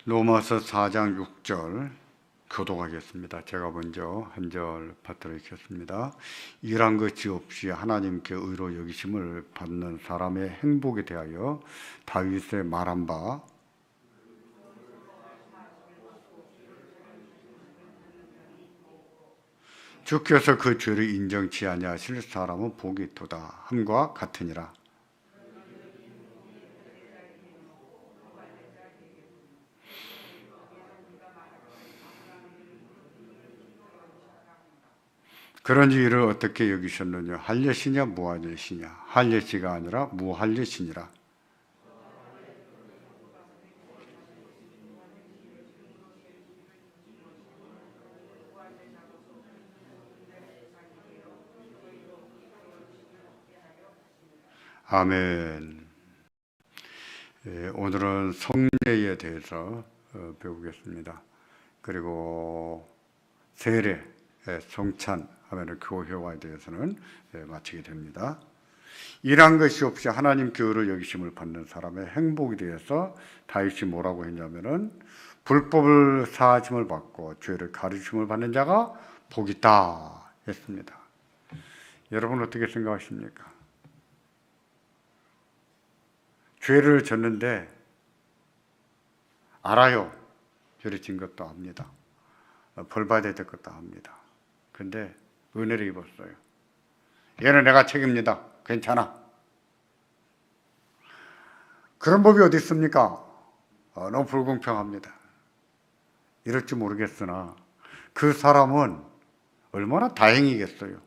로마서 4장 6절 교독하겠습니다. 제가 먼저 한 절 받들어 읽겠습니다. 일한 것이 없이 하나님께 의로 여기심을 받는 사람의 행복에 대하여 다윗의 말한 바, 주께서 그 죄를 인정치 아니하실 사람은 복이 있도다 함과 같으니라. 그런지 이를 어떻게 여기셨느냐? 할례시냐 무할례시냐? 할례시가 아니라 무할례시니라. 아멘. 오늘은 성례에 대해서 배우겠습니다. 그리고 세례, 성찬 하면 교회화에 대해서는 마치게 됩니다. 일한 것이 없이 하나님께 의를 여기심을 받는 사람의 행복에 대해서 다윗이 뭐라고 했냐면은 불법을 사하심을 받고 죄를 가르침을 받는 자가 복이 있다 했습니다. 여러분 어떻게 생각하십니까? 죄를 졌는데 알아요. 죄를 진 것도 압니다. 벌 받아야 될 것도 압니다. 근데 은혜를 입었어요. 얘는 내가 책임니다. 괜찮아. 그런 법이 어디 있습니까? 너무 불공평합니다. 이럴지 모르겠으나 그 사람은 얼마나 다행이겠어요.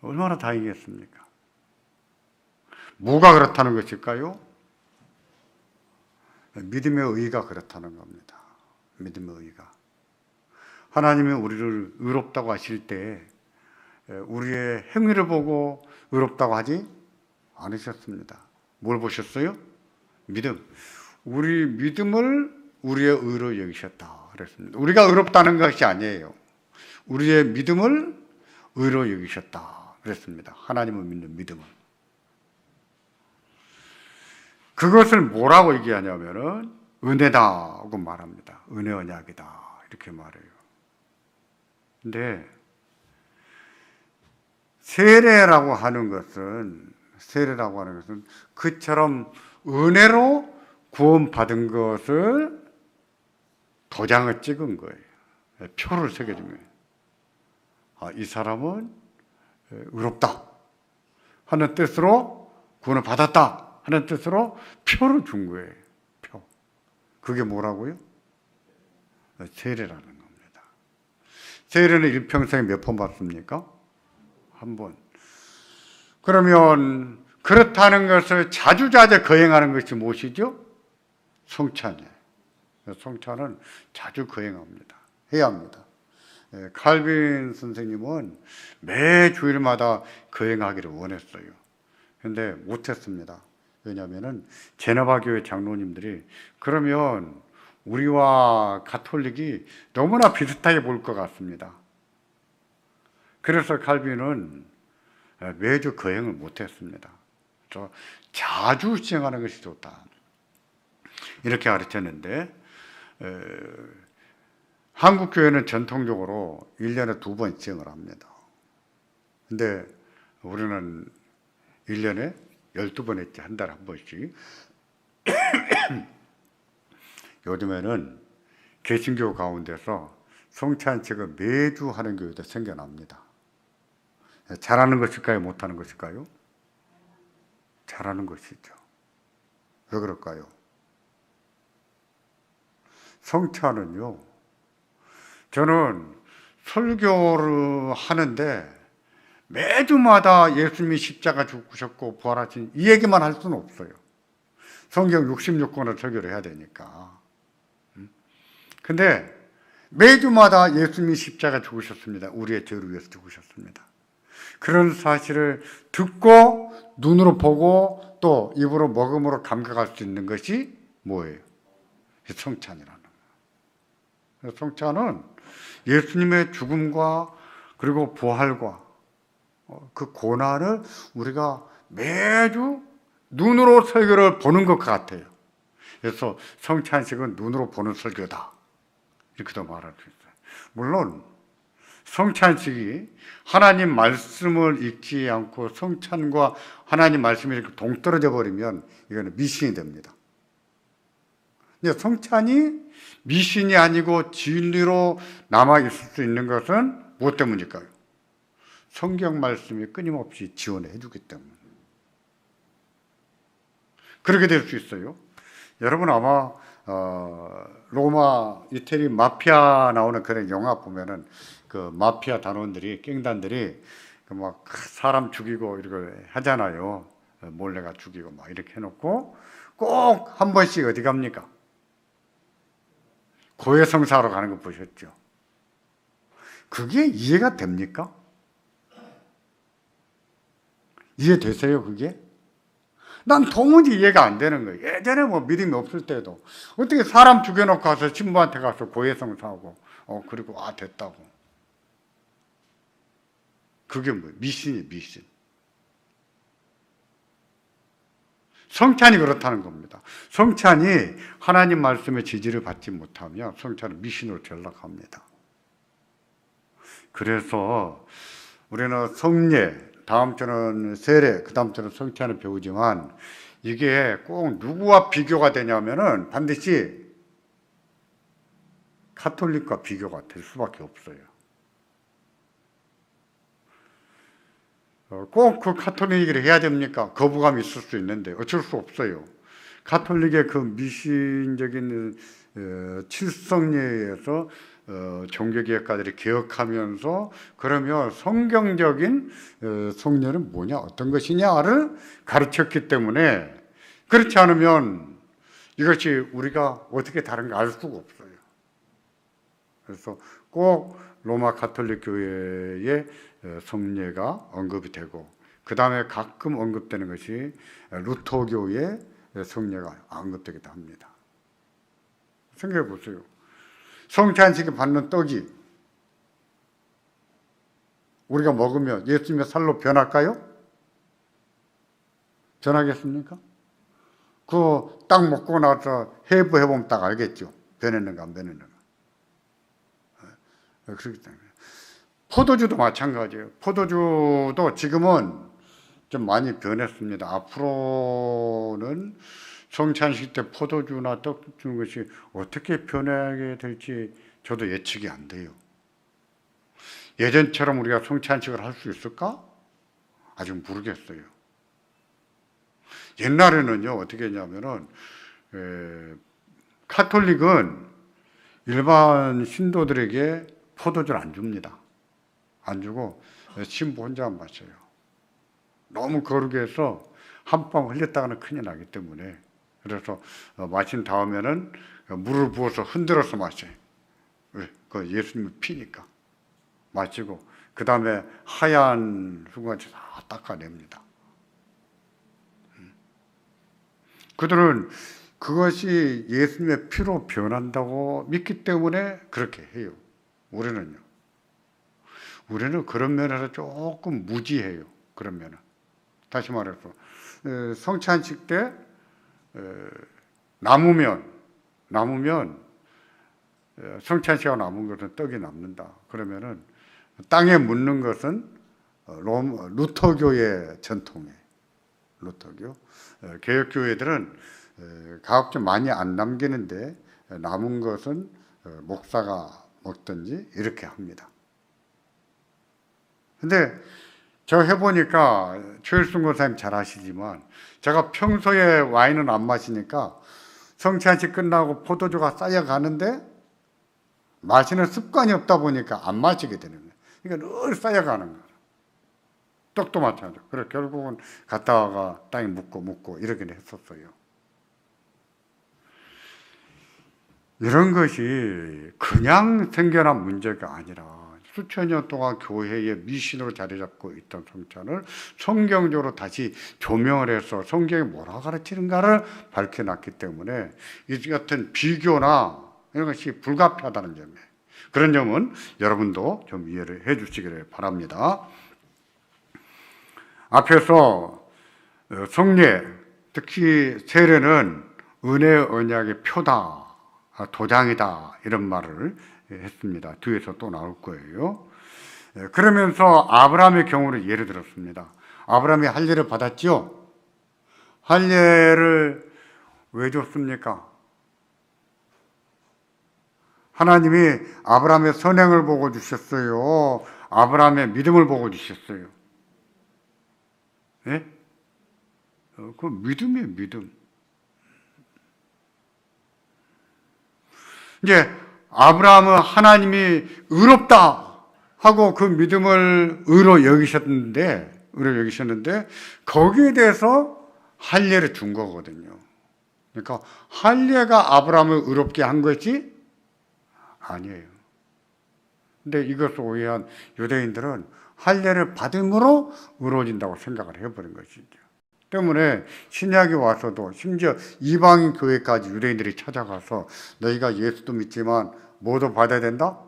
얼마나 다행이겠습니까? 뭐가 그렇다는 것일까요? 믿음의 의가 그렇다는 겁니다. 믿음의 의가. 하나님이 우리를 의롭다고 하실 때 우리의 행위를 보고 의롭다고 하지 않으셨습니다. 뭘 보셨어요? 믿음. 우리 믿음을 우리의 의로 여기셨다 그랬습니다. 우리가 의롭다는 것이 아니에요. 우리의 믿음을 의로 여기셨다 그랬습니다. 하나님을 믿는 믿음을. 그것을 뭐라고 얘기하냐면은 은혜다고 말합니다. 은혜 언약이다 이렇게 말해요. 근데 세례라고 하는 것은 그처럼 은혜로 구원받은 것을 도장을 찍은 거예요. 표를 새겨준 거예요. 이 사람은 의롭다 하는 뜻으로 구원을 받았다 하는 뜻으로 표를 준 거예요. 표. 그게 뭐라고요? 세례라는 겁니다. 세례는 일평생에 몇 번 받습니까? 한 번. 그러면 그렇다는 것을 자주자주 거행하는 것이 무엇이죠? 성찬이에요. 성찬은 자주 거행합니다. 해야 합니다. 칼빈 선생님은 매 주일마다 거행하기를 원했어요. 그런데 못했습니다. 왜냐하면 제너바 교회 장로님들이 그러면 우리와 가톨릭이 너무나 비슷하게 볼 것 같습니다. 그래서 칼빈은 매주 거행을 못했습니다. 자주 시행하는 것이 좋다 이렇게 가르쳤는데 한국 교회는 전통적으로 1년에 2번 시행을 합니다. 근데 우리는 1년에 12번 했지, 한 달에 한 번씩. 요즘에는 개신교 가운데서 성찬식을 매주 하는 교회도 생겨납니다. 잘하는 것일까요? 못하는 것일까요? 잘하는 것이죠. 왜 그럴까요? 성찬은요, 저는 설교를 하는데 매주마다 예수님이 십자가 죽으셨고 부활하신 이 얘기만 할 수는 없어요. 성경 66권을 설교를 해야 되니까. 근데 매주마다 예수님이 십자가 죽으셨습니다. 우리의 죄를 위해서 죽으셨습니다. 그런 사실을 듣고 눈으로 보고 또 입으로 먹음으로 감각할 수 있는 것이 뭐예요? 성찬이라는 거예요. 성찬은 예수님의 죽음과 그리고 부활과 그 고난을 우리가 매주 눈으로 설교를 보는 것 같아요. 그래서 성찬식은 눈으로 보는 설교다. 이렇게도 말할 수 있어요. 물론 성찬식이 하나님 말씀을 읽지 않고 성찬과 하나님 말씀이 이렇게 동떨어져 버리면 이거는 미신이 됩니다. 근데 성찬이 미신이 아니고 진리로 남아 있을 수 있는 것은 무엇 때문일까요? 성경 말씀이 끊임없이 지원해 주기 때문에. 그렇게 될 수 있어요. 여러분 아마 로마, 이태리 마피아 나오는 그런 영화 보면은 그 마피아 단원들이, 갱단들이 그 막 사람 죽이고 이렇게 하잖아요. 몰래가 죽이고 막 이렇게 해놓고 꼭 한 번씩 어디 갑니까? 고해성사로 가는 거 보셨죠? 그게 이해가 됩니까? 이해되세요, 그게? 난 도무지 이해가 안 되는 거예요. 예전에 뭐 믿음이 없을 때도 어떻게 사람 죽여놓고 가서 신부한테 가서 고해성사하고 그리고 됐다고. 그게 뭐예요? 미신이에요, 미신. 성찬이 그렇다는 겁니다. 성찬이 하나님 말씀의 지지를 받지 못하면 성찬은 미신으로 전락합니다. 그래서 우리는 성례, 다음 주는 세례, 그 다음 주는 성찬을 배우지만 이게 꼭 누구와 비교가 되냐면은 반드시 가톨릭과 비교가 될 수밖에 없어요. 꼭 그 가톨릭을 해야 됩니까? 거부감이 있을 수 있는데 어쩔 수 없어요. 가톨릭의 그 미신적인 칠성례에서 종교개혁가들이 개혁하면서 그러면 성경적인 성례는 뭐냐, 어떤 것이냐를 가르쳤기 때문에 그렇지 않으면 이것이 우리가 어떻게 다른가 알 수가 없어요. 그래서 꼭 로마 가톨릭 교회의 성례가 언급이 되고 그 다음에 가끔 언급되는 것이 루터교의 성례가 언급되기도 합니다. 생각해 보세요. 성찬식에 받는 떡이 우리가 먹으면 예수님의 살로 변할까요? 변하겠습니까? 그거 딱 먹고 나서 해부해보면 딱 알겠죠. 변했는가 안 변했는가. 그렇기 때문에 포도주도 마찬가지예요. 포도주도 지금은 좀 많이 변했습니다. 앞으로는 성찬식 때 포도주나 떡 주는 것이 어떻게 변하게 될지 저도 예측이 안 돼요. 예전처럼 우리가 성찬식을 할 수 있을까? 아직 모르겠어요. 옛날에는요, 어떻게 했냐면은, 카톨릭은 일반 신도들에게 포도주를 안 줍니다. 안 주고 신부 혼자만 마셔요. 너무 거르게 해서 한 방 흘렸다가는 큰일 나기 때문에. 그래서 마신 다음에는 물을 부어서 흔들어서 마셔요. 왜? 그 예수님이 피니까. 마시고 그 다음에 하얀 흙같이 다 닦아냅니다. 그들은 그것이 예수님의 피로 변한다고 믿기 때문에 그렇게 해요. 우리는요. 우리는 그런 면에서 조금 무지해요. 그런 면은. 다시 말해서 성찬식 때 남으면 성찬식하고 남은 것은 떡이 남는다. 그러면은 땅에 묻는 것은 루터교의 전통이에요. 루터교. 개혁교회들은 가급적 많이 안 남기는데 남은 것은 목사가 먹든지 이렇게 합니다. 근데 제가 해보니까 최일순 권사님 잘 아시지만 제가 평소에 와인은 안 마시니까 성찬식 끝나고 포도주가 쌓여가는데 마시는 습관이 없다 보니까 안 마시게 되는 거예요. 그러니까 늘 쌓여가는 거예요. 떡도 마찬가지로. 그래서 결국은 갔다가 땅에 묻고 이러긴 했었어요. 이런 것이 그냥 생겨난 문제가 아니라 수천 년 동안 교회의 미신으로 자리 잡고 있던 성찬을 성경적으로 다시 조명을 해서 성경이 뭐라 가르치는가를 밝혀놨기 때문에 이 같은 비교나 이런 것이 불가피하다는 점이에요. 그런 점은 여러분도 좀 이해를 해 주시기를 바랍니다. 앞에서 성례, 특히 세례는 은혜 언약의 표다, 도장이다 이런 말을 했습니다. 뒤에서 또 나올 거예요. 그러면서 아브라함의 경우를 예를 들었습니다. 아브라함이 할례를 받았죠? 할례를 왜 줬습니까? 하나님이 아브라함의 선행을 보고 주셨어요? 아브라함의 믿음을 보고 주셨어요? 네? 그 믿음이에요, 믿음. 이제 아브라함은 하나님이 의롭다 하고 그 믿음을 의로 여기셨는데 거기에 대해서 할례를 준 거거든요. 그러니까 할례가 아브라함을 의롭게 한 것이 아니에요. 근데 이것을 오해한 유대인들은 할례를 받음으로 의로워진다고 생각을 해버린 것이죠. 때문에 신약에 와서도 심지어 이방인 교회까지 유대인들이 찾아가서 너희가 예수도 믿지만 뭐도 받아야 된다?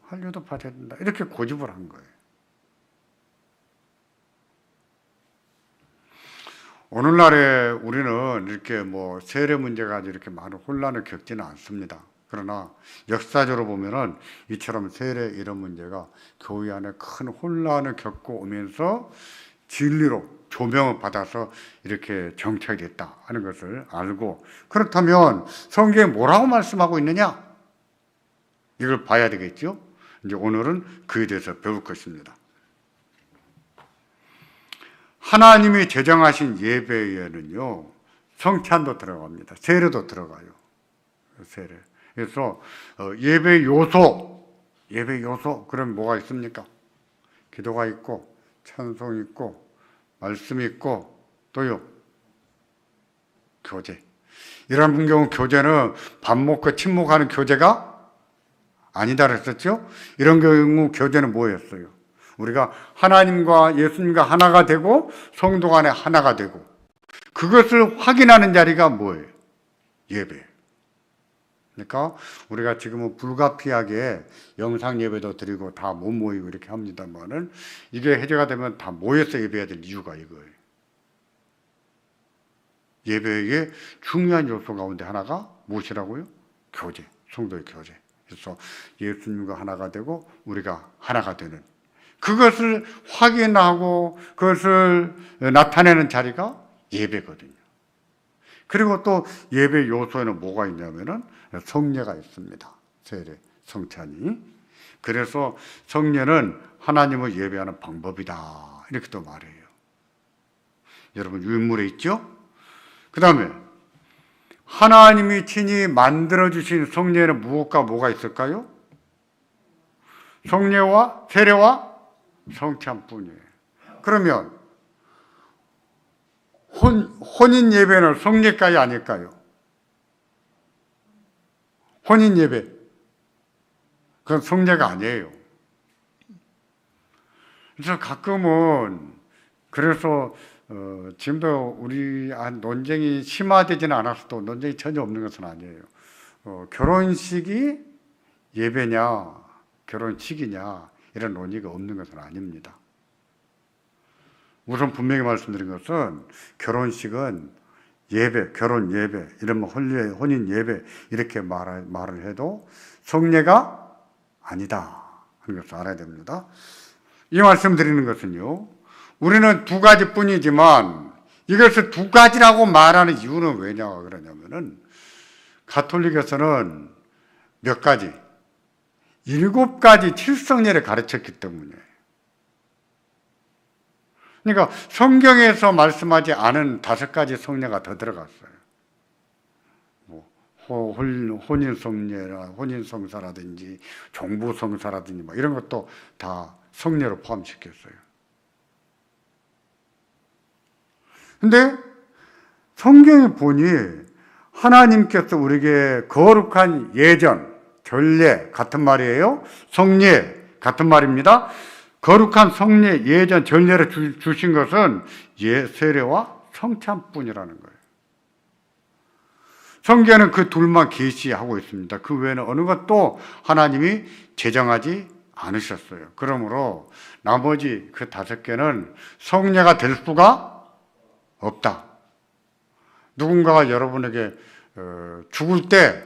할례도 받아야 된다. 이렇게 고집을 한 거예요. 오늘날에 우리는 이렇게 세례 문제 가지고 이렇게 많은 혼란을 겪지는 않습니다. 그러나 역사적으로 보면은 이처럼 세례 이런 문제가 교회 안에 큰 혼란을 겪고 오면서 진리로 조명을 받아서 이렇게 정착이 됐다 하는 것을 알고, 그렇다면 성경에 뭐라고 말씀하고 있느냐? 이걸 봐야 되겠죠? 이제 오늘은 그에 대해서 배울 것입니다. 하나님이 제정하신 예배에는요, 성찬도 들어갑니다. 세례도 들어가요. 세례. 그래서 예배 요소, 그럼 뭐가 있습니까? 기도가 있고, 찬송이 있고, 말씀이 있고, 또요, 교제. 이런 경우 교제는 밥 먹고 침묵하는 교제가 아니다 그랬었죠? 이런 경우 교제는 뭐였어요? 우리가 하나님과 예수님과 하나가 되고 성도 간에 하나가 되고, 그것을 확인하는 자리가 뭐예요? 예배. 그러니까 우리가 지금은 불가피하게 영상 예배도 드리고 다 못 모이고 이렇게 합니다만은, 이게 해제가 되면 다 모여서 예배해야 될 이유가 이거예요. 예배의 중요한 요소 가운데 하나가 무엇이라고요? 교제, 성도의 교제. 그래서 예수님과 하나가 되고 우리가 하나가 되는, 그것을 확인하고 그것을 나타내는 자리가 예배거든요. 그리고 또 예배 요소에는 뭐가 있냐면은 성례가 있습니다. 세례, 성찬이. 그래서 성례는 하나님을 예배하는 방법이다, 이렇게 또 말해요. 여러분 유인물에 있죠? 그 다음에 하나님이 친히 만들어주신 성례는 무엇과 뭐가 있을까요? 성례와 세례와 성찬뿐이에요. 그러면 혼인 예배는 성례까지 아닐까요? 혼인 예배, 그건 성례가 아니에요. 그래서 가끔은, 그래서 지금도 우리 논쟁이 심화되지는 않았어도, 논쟁이 전혀 없는 것은 아니에요. 결혼식이 예배냐 결혼식이냐 이런 논의가 없는 것은 아닙니다. 우선 분명히 말씀드린 것은 결혼식은 예배, 결혼 예배, 이러면 혼인 예배 이렇게 말을 해도 성례가 아니다 하는 것을 알아야 됩니다. 이 말씀 드리는 것은요, 우리는 두 가지뿐이지만 이것을 두 가지라고 말하는 이유는 왜냐 그러냐면은, 가톨릭에서는 몇 가지, 7가지 칠성례를 가르쳤기 때문에. 그러니까 성경에서 말씀하지 않은 5가지 성례가 더 들어갔어요. 혼인성례라, 혼인성사라든지 종부성사라든지 이런 것도 다 성례로 포함시켰어요. 근데 성경에 보니 하나님께서 우리에게 거룩한 예전, 전례 같은 말이에요. 성례 같은 말입니다. 거룩한 성례, 예전, 전례를 주신 것은 세례와 성찬뿐이라는 거예요. 성경에는 그 둘만 계시하고 있습니다. 그 외에는 어느 것도 하나님이 제정하지 않으셨어요. 그러므로 나머지 그 5개는 성례가 될 수가 없다. 누군가가 여러분에게 죽을 때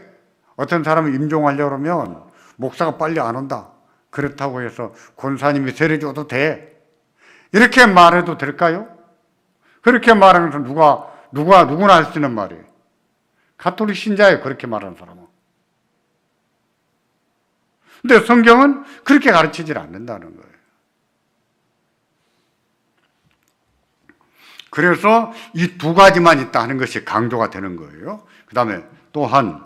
어떤 사람을 임종하려고 그러면 목사가 빨리 안 온다. 그렇다고 해서 권사님이 세례 줘도 돼. 이렇게 말해도 될까요? 그렇게 말하는 사람 누구나 할 수 있는 말이에요. 가톨릭 신자예요. 그렇게 말하는 사람은. 근데 성경은 그렇게 가르치질 않는다는 거예요. 그래서 이 두 가지만 있다 하는 것이 강조가 되는 거예요. 그 다음에 또한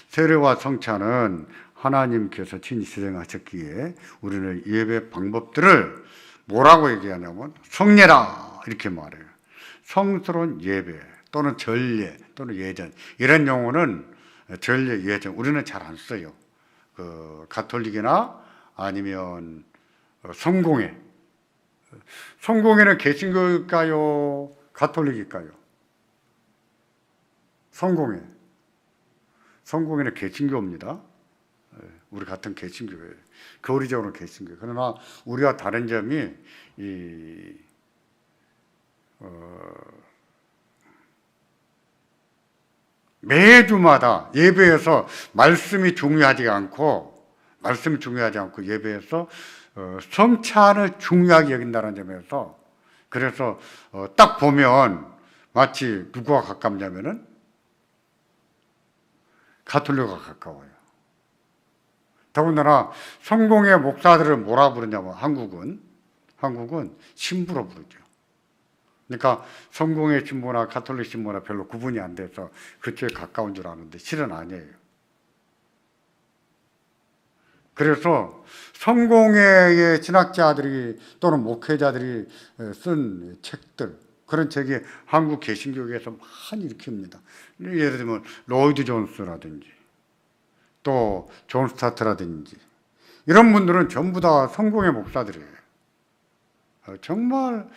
세례와 성찬은 하나님께서 친히 실행하셨기에 우리는 예배 방법들을 뭐라고 얘기하냐면 성례라 이렇게 말해요. 성스러운 예배 또는 전례 또는 예전 이런 용어는 전례 예전 우리는 잘 안 써요. 가톨릭이나 아니면 성공회는 개신교일까요? 가톨릭일까요? 성공회는 개신교입니다. 우리 같은 개신교예요. 교리적으로 개신교. 그러나 우리와 다른 점이 매주마다 예배에서 말씀이 중요하지 않고 예배에서 성찬을 중요하게 여긴다는 점에서 그래서 딱 보면 마치 누구와 가깝냐면은 가톨릭과 가까워요. 더군다나 성공의 목사들을 뭐라 부르냐면 한국은 신부로 부르죠. 그러니까 성공의 신부나 가톨릭 신부나 별로 구분이 안 돼서 그쪽에 가까운 줄 아는데 실은 아니에요. 그래서 성공회의 신학자들이 또는 목회자들이 쓴 책들 그런 책이 한국 개신교계에서 많이 일으킵니다. 예를 들면 로이드 존스라든지 또 존 스타트라든지 이런 분들은 전부 다 성공회 목사들이에요. 정말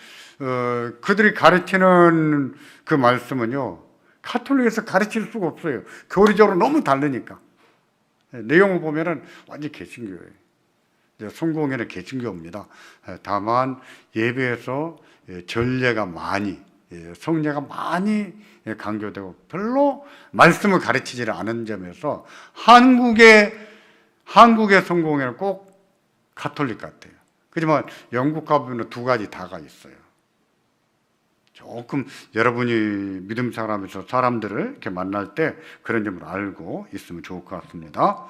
그들이 가르치는 그 말씀은요 가톨릭에서 가르칠 수가 없어요. 교리적으로 너무 다르니까. 내용을 보면은 완전 개신교예요. 성공회는 개신교입니다. 다만 예배에서 전례가 많이 성례가 많이 강조되고 별로 말씀을 가르치지를 않은 점에서 한국의 성공회는 꼭 가톨릭 같아요. 하지만 영국 가보면 두 가지 다가 있어요. 조금 여러분이 믿음 생활하면서 사람들을 이렇게 만날 때 그런 점을 알고 있으면 좋을 것 같습니다.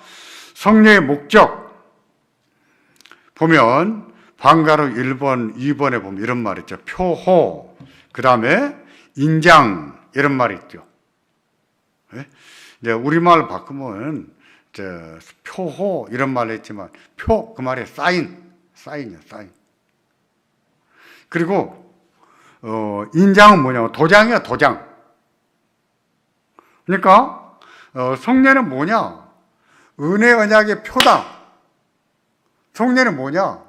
성례의 목적 보면 방가로 1번, 2번에 보면 이런 말 있죠. 표호, 그 다음에 인장 이런 말이 있죠. 이제 우리말 바꾸면 표호 이런 말을 했지만 표 그 말이 사인이야. 그리고 인장은 뭐냐면 도장이야, 도장. 그러니까 성례는 뭐냐? 은혜 언약의 표다. 성례는 뭐냐?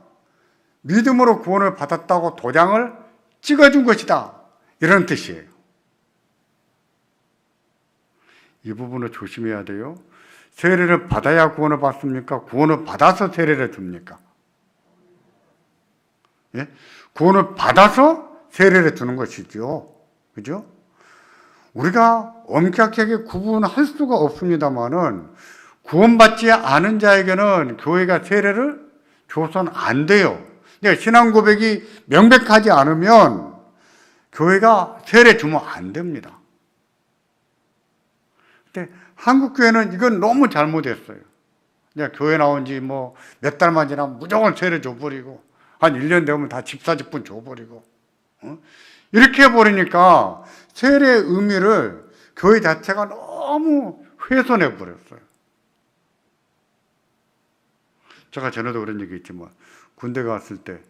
믿음으로 구원을 받았다고 도장을 찍어준 것이다. 이런 뜻이에요. 이 부분을 조심해야 돼요. 세례를 받아야 구원을 받습니까? 구원을 받아서 세례를 줍니까? 예? 구원을 받아서 세례를 주는 것이죠. 그죠? 우리가 엄격하게 구분할 수가 없습니다만은 구원받지 않은 자에게는 교회가 세례를 줘서는 안 돼요. 신앙 고백이 명백하지 않으면 교회가 세례 주면 안 됩니다. 근데 한국 교회는 이건 너무 잘못했어요. 교회 나온 지 몇 달만 지나면 무조건 세례 줘버리고 한 1년 되면 다 집사직분 줘버리고 이렇게 해버리니까 세례의 의미를 교회 자체가 너무 훼손해버렸어요. 제가 전에도 그런 얘기 있지만 군대 갔을 때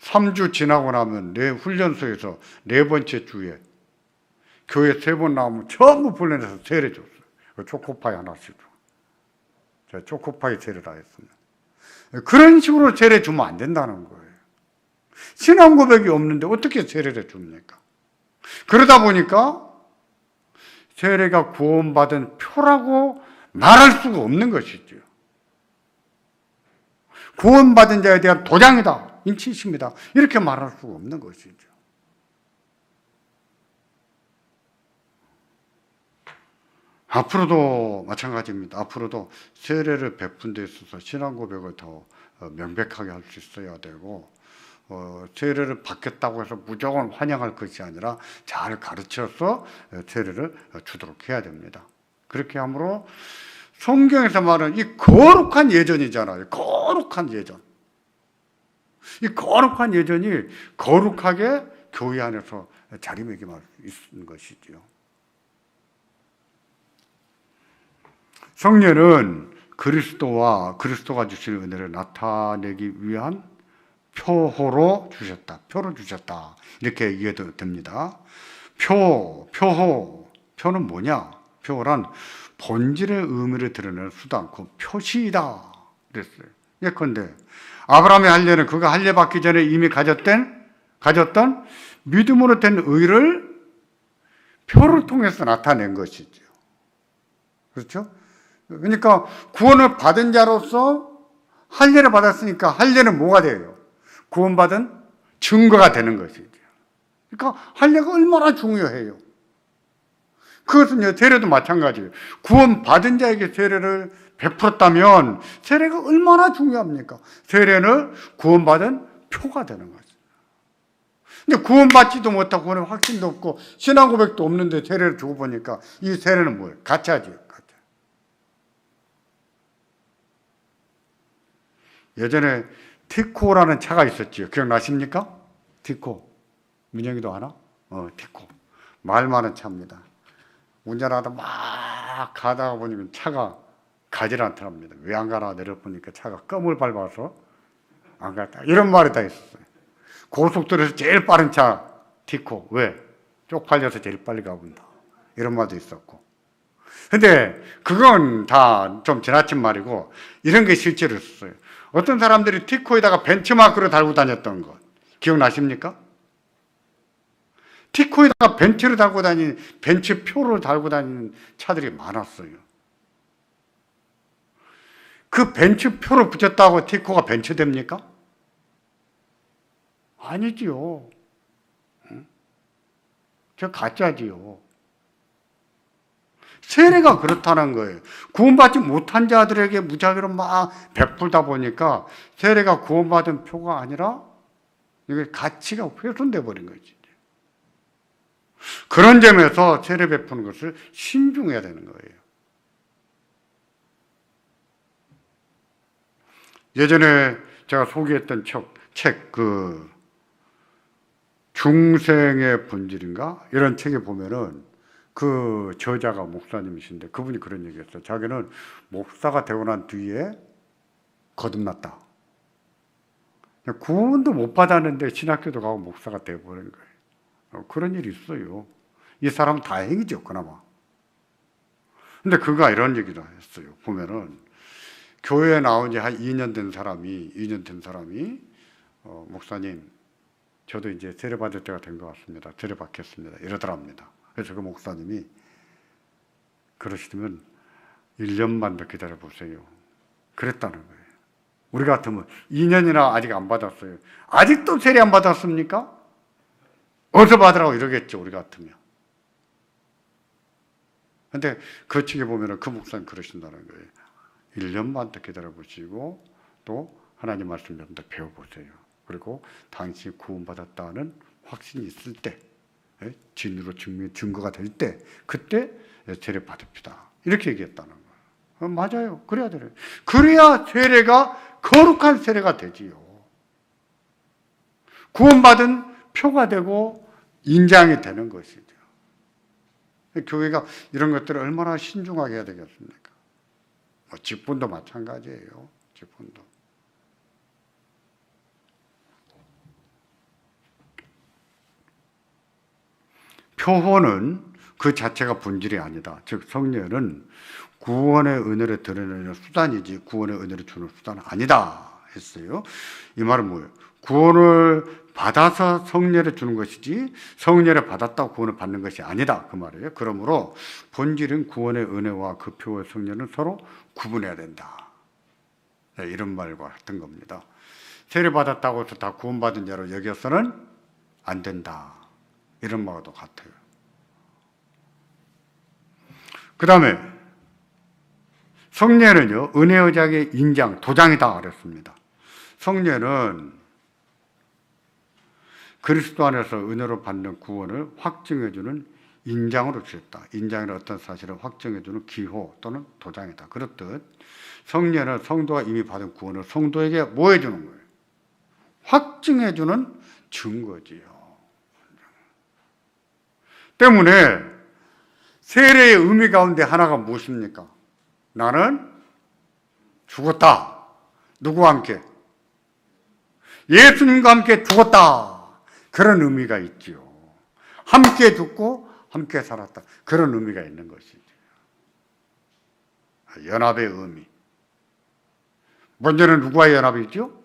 3주 지나고 나면 내 훈련소에서 4번째 주에 교회 3번 나오면 전부 훈련해서 세례 줬어요. 초코파이 하나씩 줘. 제가 초코파이 세례를 다 했습니다. 그런 식으로 세례 주면 안 된다는 거예요. 신앙 고백이 없는데 어떻게 세례를 줍니까? 그러다 보니까 세례가 구원받은 표라고 말할 수가 없는 것이죠. 구원받은 자에 대한 도장이다, 인치십니다. 이렇게 말할 수가 없는 것이죠. 앞으로도 마찬가지입니다. 앞으로도 세례를 베푼 데 있어서 신앙 고백을 더 명백하게 할 수 있어야 되고, 세례를 받겠다고 해서 무조건 환영할 것이 아니라 잘 가르쳐서 세례를 주도록 해야 됩니다. 그렇게 함으로 성경에서 말하는 이 거룩한 예전이잖아요. 거룩한 예전. 이 거룩한 예전이 거룩하게 교회 안에서 자리매김할 수 있는 것이지요. 성례는 그리스도와 그리스도가 주실 은혜를 나타내기 위한 표로 주셨다. 이렇게 이해도 됩니다. 표는 뭐냐? 표란 본질의 의미를 드러내는 수단, 그 표시이다. 그랬어요. 예컨대 아브라함의 할례는 그가 할례 받기 전에 이미 가졌던 믿음으로 된 의를 표를 통해서 나타낸 것이죠. 그렇죠? 그러니까 구원을 받은 자로서 할례를 받았으니까 할례는 뭐가 돼요? 구원받은 증거가 되는 것이죠. 그러니까 할례가 얼마나 중요해요. 그것은 세례도 마찬가지예요. 구원받은 자에게 세례를 베풀었다면 세례가 얼마나 중요합니까? 세례는 구원받은 표가 되는 거죠. 근데 구원받지도 못하고 구원의 확신도 없고 신앙 고백도 없는데 세례를 주고 보니까 이 세례는 뭐예요? 가짜지요. 가짜. 예전에 티코라는 차가 있었지요. 기억나십니까? 티코. 민영이도 아나? 티코. 말 많은 차입니다. 운전하다 막 가다가 보니까 차가 가질 않더랍니다. 왜 안 가나 내려보니까 차가 껌을 밟아서 안 갔다. 이런 말이 다 있었어요. 고속도로에서 제일 빠른 차 티코. 왜? 쪽팔려서 제일 빨리 가본다. 이런 말도 있었고. 근데 그건 다 좀 지나친 말이고 이런 게 실제로 있었어요. 어떤 사람들이 티코에다가 벤츠마크를 달고 다녔던 것 기억나십니까? 티코에다가 벤츠를 달고 다니는 벤츠표를 달고 다니는 차들이 많았어요. 그 벤츠표를 붙였다고 티코가 벤츠 됩니까? 아니지요. 저 가짜지요. 세례가 그렇다는 거예요. 구원받지 못한 자들에게 무작위로 막 베풀다 보니까 세례가 구원받은 표가 아니라 이게 가치가 훼손돼 버린 거지. 그런 점에서 세례 베푸는 것을 신중해야 되는 거예요. 예전에 제가 소개했던 책, 중생의 본질인가? 이런 책에 보면은 그 저자가 목사님이신데 그분이 그런 얘기했어요. 자기는 목사가 되고 난 뒤에 거듭났다. 구원도 못 받았는데 신학교도 가고 목사가 되어버린 거예요. 그런 일이 있어요. 이 사람은 다행이죠, 그나마. 근데 그가 이런 얘기를 했어요. 보면은 교회에 나온 지 한 2년 된 사람이 목사님, 저도 이제 세례 받을 때가 된 것 같습니다. 세례 받겠습니다. 이러더랍니다. 그래서 그 목사님이 그러시면 1년만 더 기다려 보세요. 그랬다는 거예요. 우리 같으면 2년이나 아직 안 받았어요. 아직도 세례 안 받았습니까? 어디서 받으라고 이러겠죠, 우리 같으면. 근데 그 책에 보면 그 목사님 그러신다는 거예요. 1년만 더 기다려 보시고 또 하나님 말씀 좀 더 배워보세요. 그리고 당신이 구원받았다는 확신이 있을 때, 진으로 증거가 될 때, 그때 세례 받읍시다. 이렇게 얘기했다는 거예요. 맞아요. 그래야 돼요. 그래야 세례가 거룩한 세례가 되지요. 구원받은 표가 되고 인장이 되는 것이죠. 교회가 이런 것들을 얼마나 신중하게 해야 되겠습니까? 직분도 마찬가지예요. 직분도. 표호는 그 자체가 본질이 아니다. 즉 성례는 구원의 은혜를 드러내는 수단이지 구원의 은혜를 주는 수단은 아니다 했어요. 이 말은 뭐예요? 구원을 받아서 성례를 주는 것이지 성례를 받았다고 구원을 받는 것이 아니다 그 말이에요. 그러므로 본질은 구원의 은혜와 그 표의 성례는 서로 구분해야 된다. 이런 말과 같은 겁니다. 세례 받았다고 해서 다 구원받은 자로 여겨서는 안 된다. 이런 말과도 같아요. 그 다음에 성례는요, 은혜의장의 인장, 도장이다 그랬습니다. 성례는 그리스도 안에서 은혜로 받는 구원을 확증해주는 인장으로 주셨다. 인장이란 어떤 사실을 확증해주는 기호 또는 도장이다. 그렇듯 성례는 성도가 이미 받은 구원을 성도에게 뭐 해주는 거예요? 확증해주는 증거지요. 때문에 세례의 의미 가운데 하나가 무엇입니까? 나는 죽었다. 누구와 함께? 예수님과 함께 죽었다. 그런 의미가 있지요. 함께 죽고 함께 살았다. 그런 의미가 있는 것이죠. 연합의 의미. 먼저는 누구와의 연합이죠?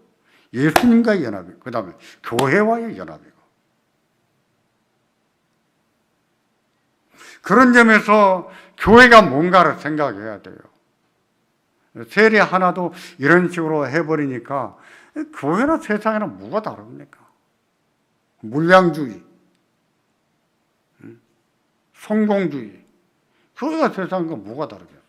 예수님과의 연합이고, 그 다음에 교회와의 연합이고. 그런 점에서 교회가 뭔가를 생각해야 돼요. 세례 하나도 이런 식으로 해버리니까 교회나 세상이랑 뭐가 다릅니까? 물량주의, 성공주의. 교회가 세상과 뭐가 다르겠어요?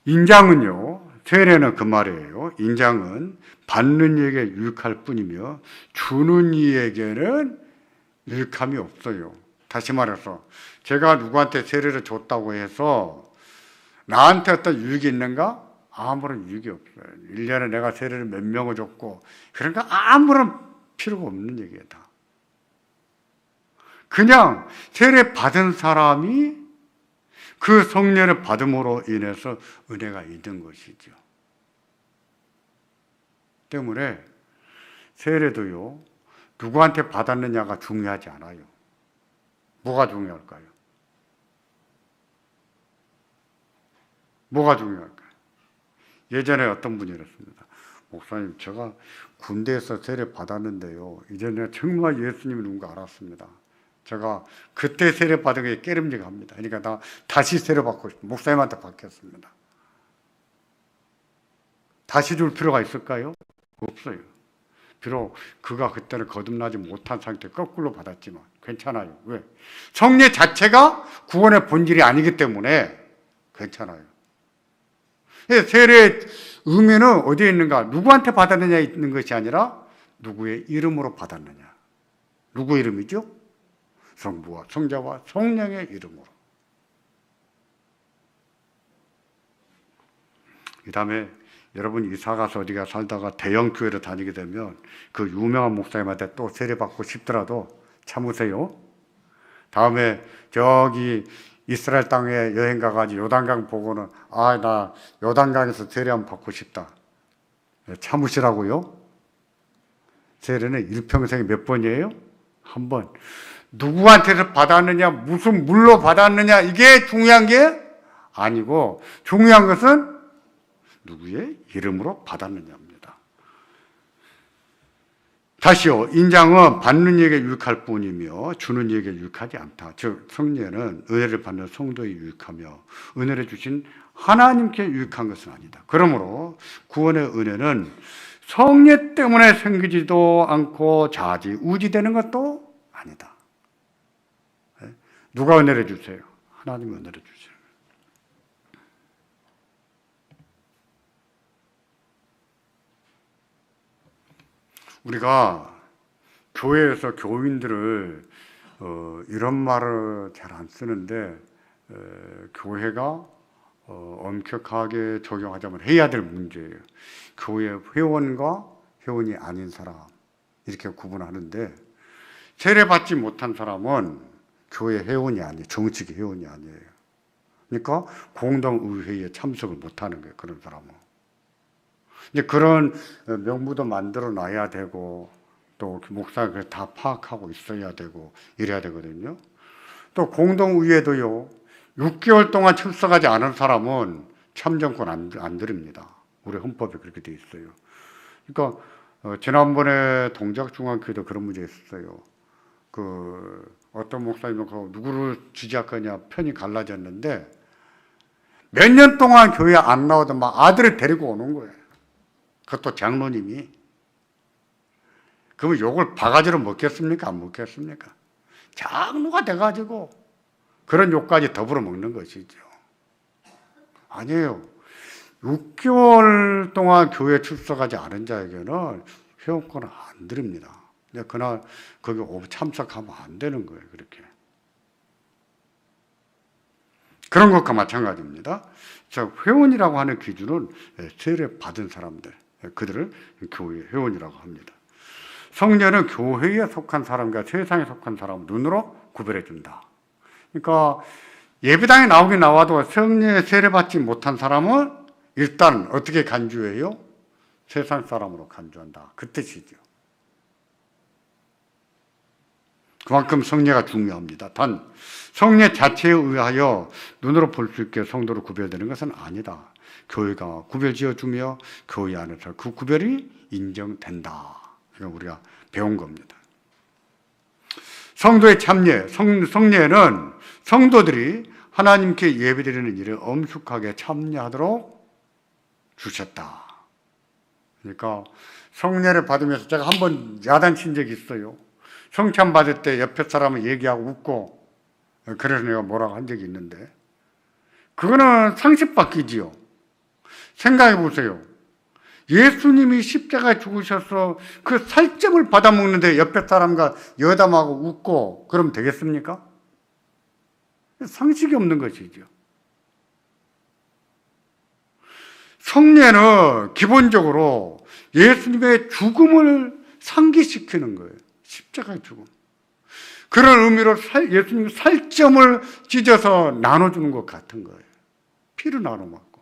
인장은요, 세례는 그 말이에요. 인장은 받는 이에게 유익할 뿐이며 주는 이에게는 유익함이 없어요. 다시 말해서 제가 누구한테 세례를 줬다고 해서 나한테 어떤 유익이 있는가? 아무런 유익이 없어요. 1년에 내가 세례를 몇 명을 줬고 그러니까 아무런 필요가 없는 얘기다. 그냥 세례 받은 사람이 그 성례를 받음으로 인해서 은혜가 있는 것이죠. 때문에 세례도요, 누구한테 받았느냐가 중요하지 않아요. 뭐가 중요할까요? 뭐가 중요할까요? 예전에 어떤 분이 이랬습니다. 목사님, 제가 군대에서 세례 받았는데요, 이제 내가 정말 예수님이 누군가 알았습니다. 제가 그때 세례 받은 게 깨름직합니다. 그러니까 나 다시 세례 받고 싶습니다. 목사님한테 받겠습니다. 다시 줄 필요가 있을까요? 없어요. 비록 그가 그때는 거듭나지 못한 상태 거꾸로 받았지만 괜찮아요. 왜? 성례 자체가 구원의 본질이 아니기 때문에 괜찮아요. 세례의 의미는 어디에 있는가? 누구한테 받았느냐에 있는 것이 아니라 누구의 이름으로 받았느냐. 누구 이름이죠? 성부와 성자와 성령의 이름으로. 그 다음에 여러분 이사 가서 어디가 살다가 대형 교회를 다니게 되면 그 유명한 목사님한테 또 세례받고 싶더라도 참으세요. 다음에 저기 이스라엘 땅에 여행 가가지고 요단강 보고는 나 요단강에서 세례 한번 받고 싶다. 참으시라고요. 세례는 일평생에 몇 번이에요? 한 번. 누구한테서 받았느냐, 무슨 물로 받았느냐, 이게 중요한 게 아니고 중요한 것은 누구의 이름으로 받았느냐입니다. 다시요, 인장은 받는 이에게 유익할 뿐이며 주는 이에게 유익하지 않다. 즉 성례는 은혜를 받는 성도에 유익하며 은혜를 주신 하나님께 유익한 것은 아니다. 그러므로 구원의 은혜는 성례 때문에 생기지도 않고 좌지우지되는 것도 아니다. 누가 은혜를 주세요? 하나님이 은혜를 주세요. 우리가 교회에서 교인들을 이런 말을 잘 안 쓰는데 교회가 엄격하게 적용하자면 해야 될 문제예요. 교회 회원과 회원이 아닌 사람 이렇게 구분하는데 세례받지 못한 사람은 교회 회원이 아니에요. 정식의 회원이 아니에요. 그러니까 공동의회에 참석을 못하는 거예요. 그런 사람은. 이제 그런 명부도 만들어 놔야 되고 또 목사가 다 파악하고 있어야 되고 이래야 되거든요. 또 공동의회도요. 6개월 동안 출석하지 않은 사람은 참정권 안 드립니다. 우리 헌법에 그렇게 돼 있어요. 그러니까 지난번에 동작중앙교회도 그런 문제 있었어요. 어떤 목사님은 누구를 지지할 거냐 편이 갈라졌는데 몇 년 동안 교회 안 나오던 막 아들을 데리고 오는 거예요. 그것도 장로님이. 그러면 욕을 바가지로 먹겠습니까? 안 먹겠습니까? 장로가 돼가지고 그런 욕까지 더불어 먹는 것이죠. 아니에요. 6개월 동안 교회 출석하지 않은 자에게는 회원권을 안 드립니다. 그날 거기 참석하면 안 되는 거예요. 그렇게. 그런 것과 마찬가지입니다. 자, 회원이라고 하는 기준은 세례 받은 사람들, 그들을 교회 회원이라고 합니다. 성례는 교회에 속한 사람과 세상에 속한 사람을 눈으로 구별해 준다. 그러니까 예배당에 나오긴 나와도 성례 세례받지 못한 사람은 일단 어떻게 간주해요? 세상 사람으로 간주한다. 그 뜻이죠. 그만큼 성례가 중요합니다. 단 성례 자체에 의하여 눈으로 볼 수 있게 성도로 구별되는 것은 아니다. 교회가 구별 지어주며 교회 안에서 그 구별이 인정된다. 이거 우리가 배운 겁니다. 성도의 참례, 성례는 성도들이 하나님께 예배드리는 일에 엄숙하게 참여하도록 주셨다. 그러니까 성례를 받으면서 제가 한번 야단친 적이 있어요. 성찬 받을 때 옆에 사람을 얘기하고 웃고 그래서 내가 뭐라고 한 적이 있는데 그거는 상식 바뀌지요. 생각해 보세요. 예수님이 십자가에 죽으셔서 그 살점을 받아먹는데 옆에 사람과 여담하고 웃고 그러면 되겠습니까? 상식이 없는 것이죠. 성례는 기본적으로 예수님의 죽음을 상기시키는 거예요. 십자가의 죽음. 그런 의미로 예수님 살점을 찢어서 나눠주는 것 같은 거예요. 피를 나눠 먹고.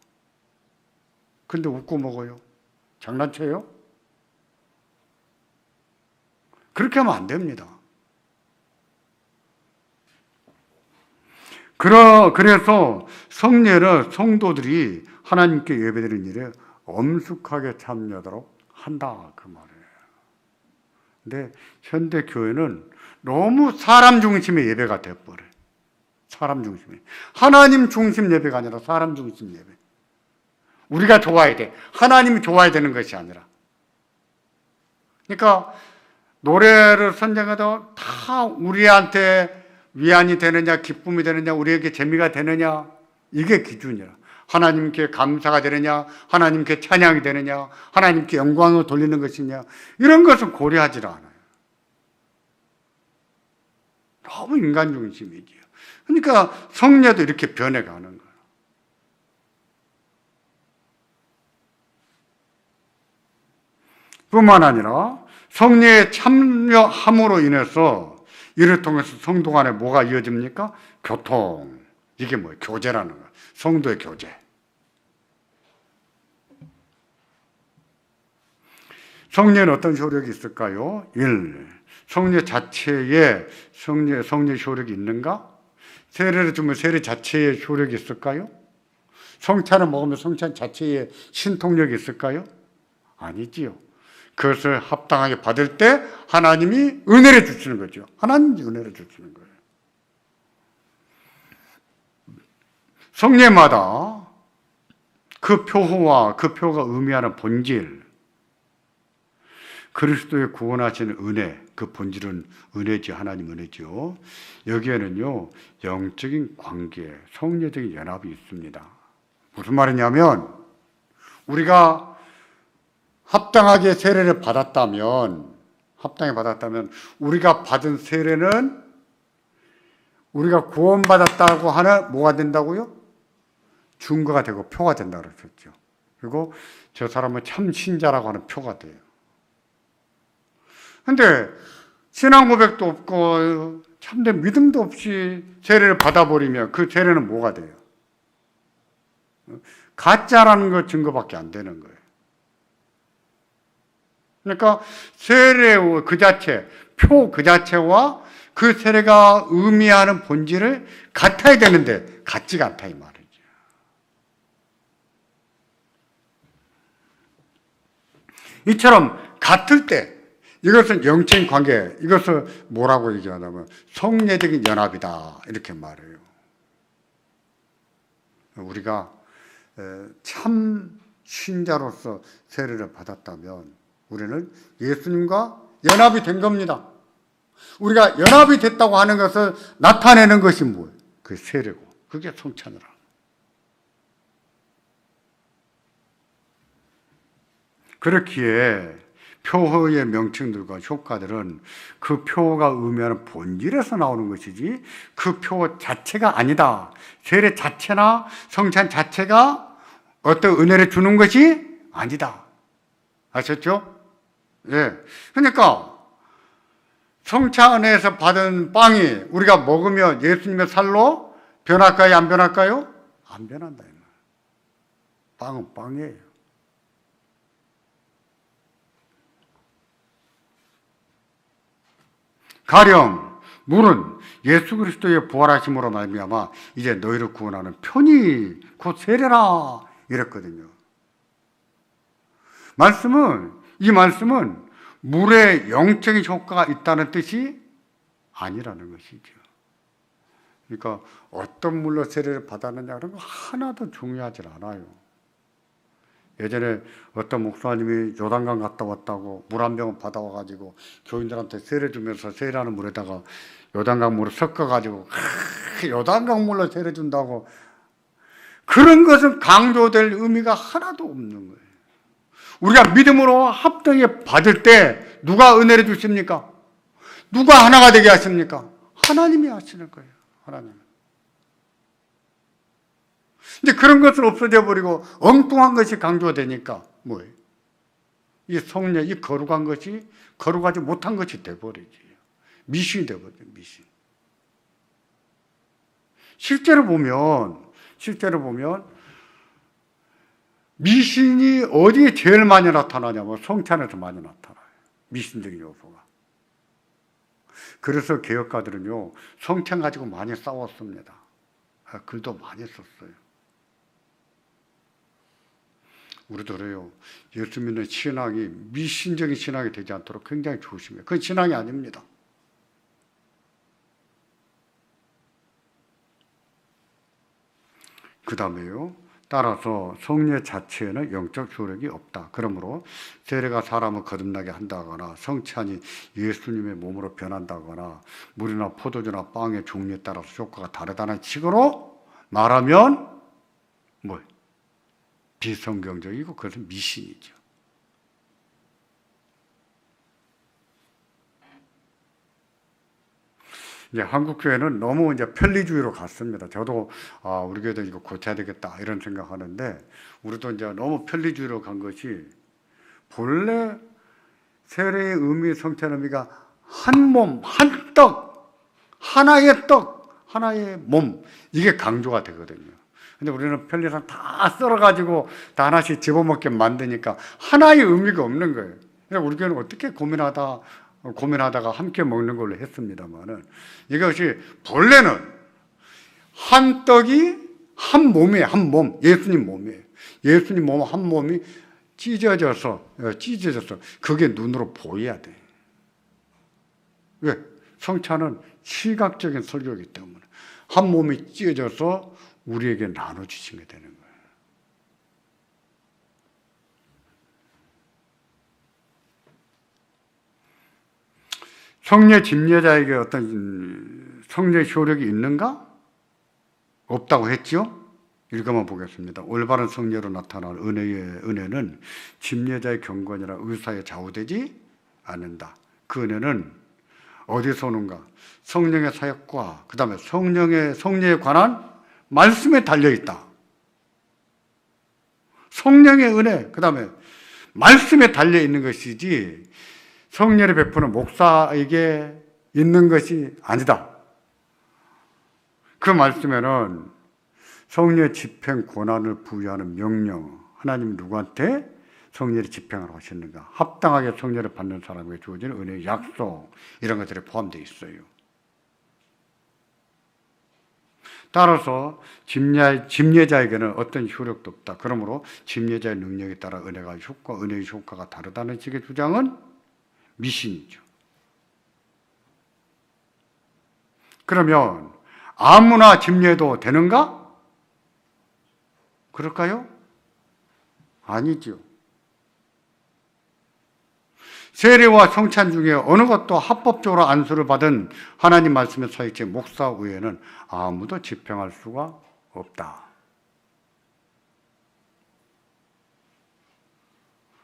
근데 웃고 먹어요. 장난쳐요? 그렇게 하면 안 됩니다. 그래서 성례는 성도들이 하나님께 예배드리는 일에 엄숙하게 참여하도록 한다. 그 말이에요. 근데 현대 교회는 너무 사람 중심의 예배가 돼버려요. 사람 중심의. 하나님 중심 예배가 아니라 사람 중심 예배. 우리가 좋아야 돼. 하나님이 좋아야 되는 것이 아니라. 그러니까 노래를 선정해도 다 우리한테 위안이 되느냐, 기쁨이 되느냐, 우리에게 재미가 되느냐, 이게 기준이라. 하나님께 감사가 되느냐, 하나님께 찬양이 되느냐, 하나님께 영광을 돌리는 것이냐, 이런 것은 고려하지 않아요. 너무 인간 중심이지요. 그러니까 성례도 이렇게 변해가는 거예요. 뿐만 아니라 성례에 참여함으로 인해서 이를 통해서 성도 간에 뭐가 이어집니까? 교통. 이게 뭐예요? 교제라는 거예요. 성도의 교제. 성례는 어떤 효력이 있을까요? 1. 성례 자체에 성례 효력이 있는가? 세례를 주면 세례 자체에 효력이 있을까요? 성찬을 먹으면 성찬 자체에 신통력이 있을까요? 아니지요. 그것을 합당하게 받을 때 하나님이 은혜를 주시는 거죠. 하나님이 은혜를 주시는 거예요. 성례마다 그 표호와 그 표가 의미하는 본질, 그리스도의 구원하시는 은혜, 그 본질은 은혜지, 하나님 은혜죠. 여기에는요, 영적인 관계, 성례적인 연합이 있습니다. 무슨 말이냐면, 우리가 합당하게 세례를 받았다면, 우리가 받은 세례는 우리가 구원받았다고 하는 뭐가 된다고요? 증거가 되고 표가 된다고 그랬었죠. 그리고 저 사람은 참 신자라고 하는 표가 돼요. 근데 신앙 고백도 없고 참된 믿음도 없이 세례를 받아버리면 그 세례는 뭐가 돼요? 가짜라는 것 증거밖에 안 되는 거예요. 그러니까 세례 그 자체, 표 그 자체와 그 세례가 의미하는 본질을 같아야 되는데 같지가 않다 이 말이죠. 이처럼 같을 때 이것은 영적인 관계, 이것을 뭐라고 얘기하냐면 성례적인 연합이다 이렇게 말해요. 우리가 참 신자로서 세례를 받았다면 우리는 예수님과 연합이 된 겁니다. 우리가 연합이 됐다고 하는 것을 나타내는 것이 뭐예요? 그 세례고. 그게 성찬이라. 그렇기에 표어의 명칭들과 효과들은 그 표어가 의미하는 본질에서 나오는 것이지 그 표어 자체가 아니다. 세례 자체나 성찬 자체가 어떤 은혜를 주는 것이 아니다. 아셨죠? 예. 그러니까 성찬에서 받은 빵이 우리가 먹으면 예수님의 살로 변할까요? 안 변할까요? 안 변한다. 빵은 빵이에요. 가령 물은 예수 그리스도의 부활하심으로 말미암아 이제 너희를 구원하는 편이 곧 세례라 이랬거든요. 이 말씀은 물에 영적인 효과가 있다는 뜻이 아니라는 것이죠. 그러니까 어떤 물로 세례를 받았느냐 그런 거 하나도 중요하지 않아요. 예전에 어떤 목사님이 요단강 갔다 왔다고 물 한 병 받아와가지고 교인들한테 세례 주면서 세례하는 물에다가 요단강 물을 섞어가지고 요단강 물로 세례 준다고, 그런 것은 강조될 의미가 하나도 없는 거예요. 우리가 믿음으로 합당히 받을 때 누가 은혜를 주십니까? 누가 하나가 되게 하십니까? 하나님이 하시는 거예요. 하나님. 이제 그런 것은 없어져 버리고 엉뚱한 것이 강조되니까 뭐예요? 이 성례, 이 거룩한 것이 거룩하지 못한 것이 돼버리지. 미신이 돼버리죠. 미신. 실제로 보면 미신이 어디에 제일 많이 나타나냐면 성찬에서 많이 나타나요. 미신적인 요소가. 그래서 개혁가들은요 성찬 가지고 많이 싸웠습니다. 글도 많이 썼어요. 우리도 그래요. 예수 믿는 신앙이 미신적인 신앙이 되지 않도록 굉장히 조심해요. 그건 신앙이 아닙니다. 그 다음에요. 따라서 성례 자체에는 영적 효력이 없다. 그러므로 세례가 사람을 거듭나게 한다거나 성찬이 예수님의 몸으로 변한다거나 물이나 포도주나 빵의 종류에 따라서 효과가 다르다는 식으로 말하면 뭐예요? 비성경적이고 그것은 미신이죠. 이제 한국 교회는 너무 이제 편리주의로 갔습니다. 저도 우리 교회도 이거 고쳐야 되겠다 이런 생각하는데, 우리도 이제 너무 편리주의로 간 것이, 본래 세례의 의미, 성찬 의미가 한 몸, 한 떡, 하나의 떡, 하나의 몸, 이게 강조가 되거든요. 근데 우리는 편리상 다 썰어가지고 다 하나씩 집어먹게 만드니까 하나의 의미가 없는 거예요. 그래서 우리 교회는 어떻게 고민하다가 함께 먹는 걸로 했습니다만은, 이것이 본래는 한 떡이 한 몸이에요. 한 몸. 예수님 몸이에요. 예수님 몸 한 몸이 찢어져서 그게 눈으로 보여야 돼. 왜? 성찬은 시각적인 설교이기 때문에 한 몸이 찢어져서 우리에게 나눠주신 게 되는 거예요. 성례 집례자에게 어떤 성례 효력이 있는가? 없다고 했죠? 읽어만 보겠습니다. 올바른 성례로 나타날 은혜는 집례자의 경건이나 의사에 좌우되지 않는다. 그 은혜는 어디서 오는가? 성령의 사역과 그 다음에 성례에 관한 말씀에 달려있다. 성령의 은혜, 그 다음에 말씀에 달려있는 것이지 성례를 베푸는 목사에게 있는 것이 아니다. 그 말씀에는 성례 집행 권한을 부여하는 명령, 하나님이 누구한테 성례를 집행하라고 하셨는가? 합당하게 성례를 받는 사람에게 주어지는 은혜의 약속, 이런 것들이 포함되어 있어요. 따라서 집례자에게는 어떤 효력도 없다. 그러므로 집례자의 능력에 따라 은혜의 효과가 다르다는 식의 주장은 미신이죠. 그러면 아무나 집례도 되는가? 그럴까요? 아니죠. 세례와 성찬 중에 어느 것도 합법적으로 안수를 받은 하나님 말씀의 서익제 목사 외에는 아무도 집행할 수가 없다.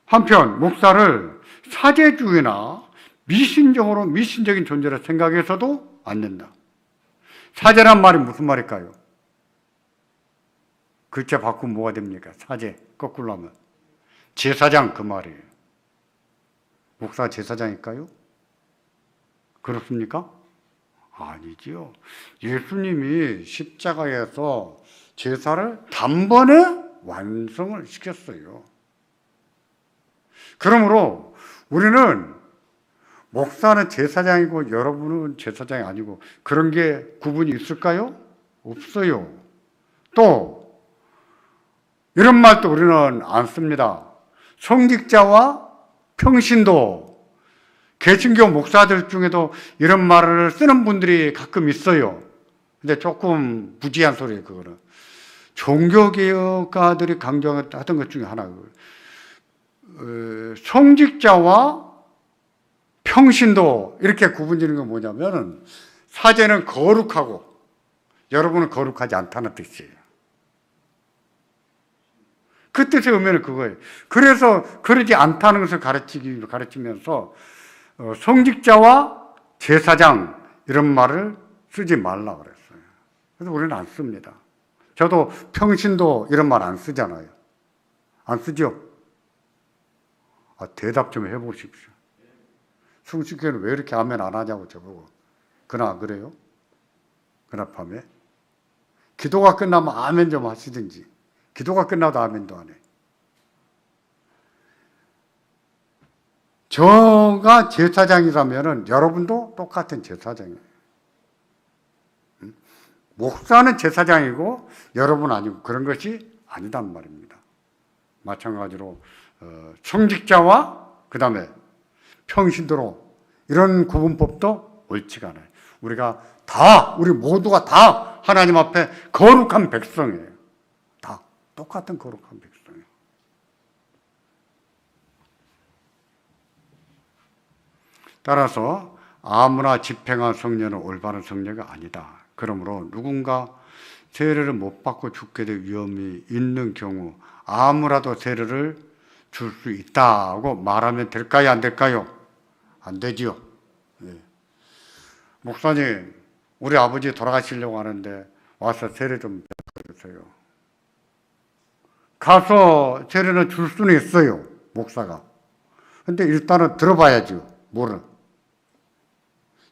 한편 목사를 사제주의나 미신적인 존재로 생각해서도 안 된다. 사제란 말이 무슨 말일까요? 글자 바꾸면 뭐가 됩니까? 사제, 거꾸로 하면 제사장, 그 말이에요. 목사가 제사장일까요? 그렇습니까? 아니지요. 예수님이 십자가에서 제사를 단번에 완성을 시켰어요. 그러므로 우리는 목사는 제사장이고 여러분은 제사장이 아니고 그런 게 구분이 있을까요? 없어요. 또 이런 말도 우리는 안 씁니다. 성직자와 평신도, 개신교 목사들 중에도 이런 말을 쓰는 분들이 가끔 있어요. 근데 조금 부지한 소리예요, 그거는. 종교개혁가들이 강조하던 것 중에 하나, 성직자와 평신도 이렇게 구분지는 건 뭐냐면 사제는 거룩하고 여러분은 거룩하지 않다는 뜻이에요. 그 뜻의 의미는 그거예요. 그래서 그러지 않다는 것을 가르치면서 성직자와 제사장 이런 말을 쓰지 말라고 그랬어요. 그래서 우리는 안 씁니다. 저도 평신도 이런 말 안 쓰잖아요. 안 쓰죠? 대답 좀 해보십시오. 승식교는 왜 이렇게 아멘 안 하냐고 저보고. 그나 그래요? 그나 밤에? 기도가 끝나면 아멘 좀 하시든지. 기도가 끝나도 아멘도 안 해. 저가 제사장이라면 여러분도 똑같은 제사장이에요. 목사는 제사장이고 여러분 아니고 그런 것이 아니단 말입니다. 마찬가지로 성직자와 그 다음에 평신도로 이런 구분법도 옳지가 않아요. 우리 모두가 다 하나님 앞에 거룩한 백성이에요. 다 똑같은 거룩한 백성이에요. 따라서 아무나 집행한 성례는 올바른 성례가 아니다. 그러므로 누군가 세례를 못 받고 죽게 될 위험이 있는 경우 아무라도 세례를 줄 수 있다고 말하면 될까요? 안 될까요? 안 되지요. 예. 목사님, 우리 아버지 돌아가시려고 하는데 와서 세례 좀 해주세요. 가서 세례는 줄 수는 있어요, 목사가. 근데 일단은 들어봐야죠. 뭐를?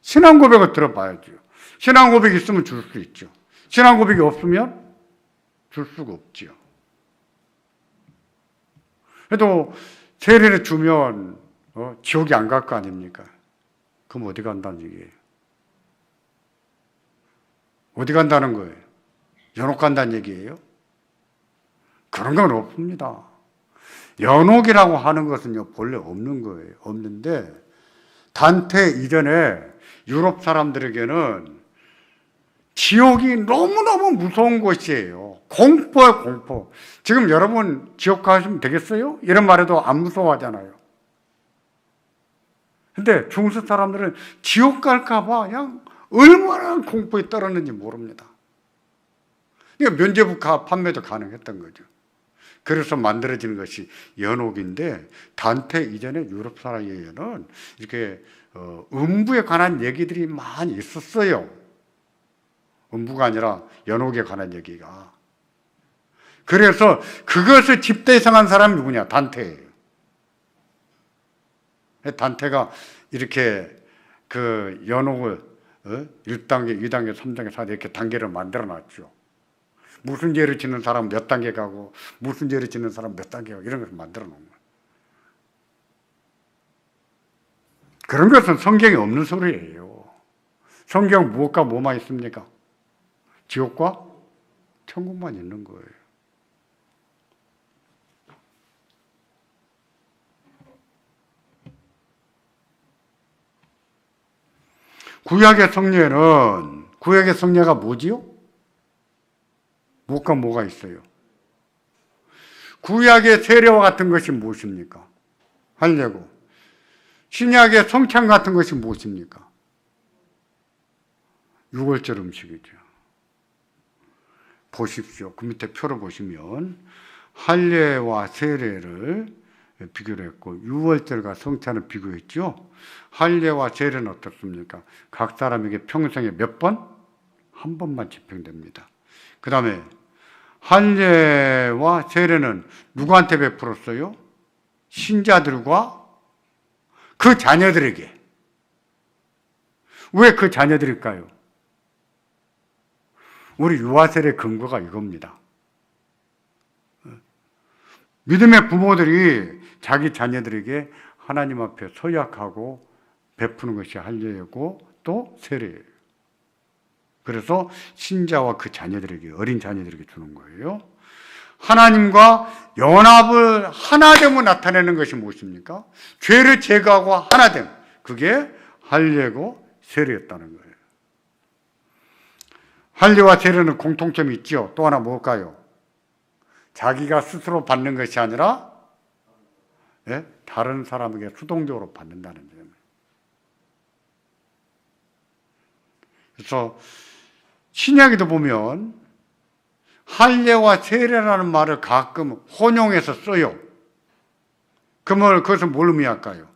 신앙 고백을 들어봐야죠. 신앙 고백이 있으면 줄 수 있죠. 신앙 고백이 없으면 줄 수가 없지요. 그래도 세례를 주면 지옥이 안 갈 거 아닙니까? 그럼 어디 간다는 얘기예요? 어디 간다는 거예요? 연옥 간다는 얘기예요? 그런 건 없습니다. 연옥이라고 하는 것은요, 본래 없는 거예요. 없는데, 단테 이전에 유럽 사람들에게는 지옥이 너무너무 무서운 곳이에요. 공포예요, 공포. 지금 여러분 지옥 가시면 되겠어요? 이런 말해도 안 무서워하잖아요. 근데 중세 사람들은 지옥 갈까봐 그냥 얼마나 공포에 떨었는지 모릅니다. 그러니까 면죄부 판매도 가능했던 거죠. 그래서 만들어지는 것이 연옥인데, 단테 이전에 유럽 사회에는 이렇게 음부에 관한 얘기들이 많이 있었어요. 음부가 아니라 연옥에 관한 얘기가. 그래서 그것을 집대성한 사람이 누구냐? 단테예요. 단테가 이렇게 그 연옥을 1단계, 2단계, 3단계, 4단계 이렇게 단계를 만들어 놨죠. 무슨 죄를 짓는 사람 몇 단계 가고 무슨 죄를 짓는 사람 몇 단계 가고 이런 것을 만들어 놓은 거예요. 그런 것은 성경에 없는 소리예요. 성경 무엇과 뭐만 있습니까? 지옥과 천국만 있는 거예요. 구약의 성례가 뭐지요? 무엇과 뭐가 있어요? 구약의 세례와 같은 것이 무엇입니까? 하려고 신약의 성찬 같은 것이 무엇입니까? 유월절 음식이죠. 보십시오. 그 밑에 표를 보시면 할례와 세례를 비교를 했고 유월절과 성찬을 비교했죠. 할례와 세례는 어떻습니까? 각 사람에게 평생에 몇 번? 한 번만 집행됩니다. 그 다음에 할례와 세례는 누구한테 베풀었어요? 신자들과 그 자녀들에게. 왜 그 자녀들일까요? 우리 유아세례 근거가 이겁니다. 믿음의 부모들이 자기 자녀들에게 하나님 앞에 서약하고 베푸는 것이 할례고 또 세례예요. 그래서 신자와 그 자녀들에게, 어린 자녀들에게 주는 거예요. 하나님과 연합을 하나됨을 나타내는 것이 무엇입니까? 죄를 제거하고 하나됨. 그게 할례고 세례였다는 거예요. 할례와 세례는 공통점이 있죠. 또 하나 뭘까요? 자기가 스스로 받는 것이 아니라 다른 사람에게 수동적으로 받는다는 점이에요. 그래서 신약에도 보면 할례와 세례라는 말을 가끔 혼용해서 써요. 그러면 그것은 뭘 의미할까요?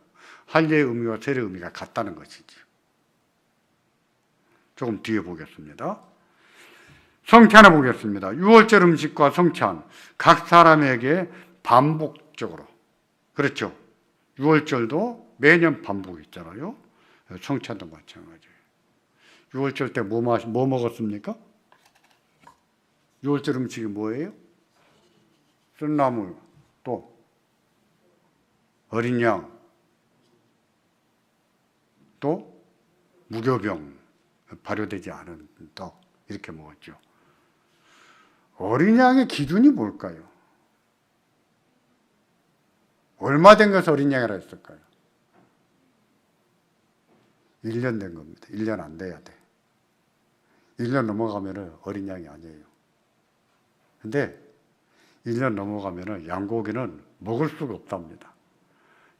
할례의 의미와 세례의 의미가 같다는 것이죠. 조금 뒤에 보겠습니다. 성찬을 보겠습니다. 유월절 음식과 성찬, 각 사람에게 반복적으로. 그렇죠. 유월절도 매년 반복이 있잖아요. 성찬도 마찬가지예요. 유월절 때 뭐 먹었습니까? 유월절 음식이 뭐예요? 쓴나물, 또 어린 양, 또 무교병, 발효되지 않은 떡, 이렇게 먹었죠. 어린 양의 기준이 뭘까요? 얼마 된 것을 어린 양이라 했을까요? 1년 된 겁니다. 1년 안 돼야 돼. 1년 넘어가면 어린 양이 아니에요. 근데 1년 넘어가면 양고기는 먹을 수가 없답니다.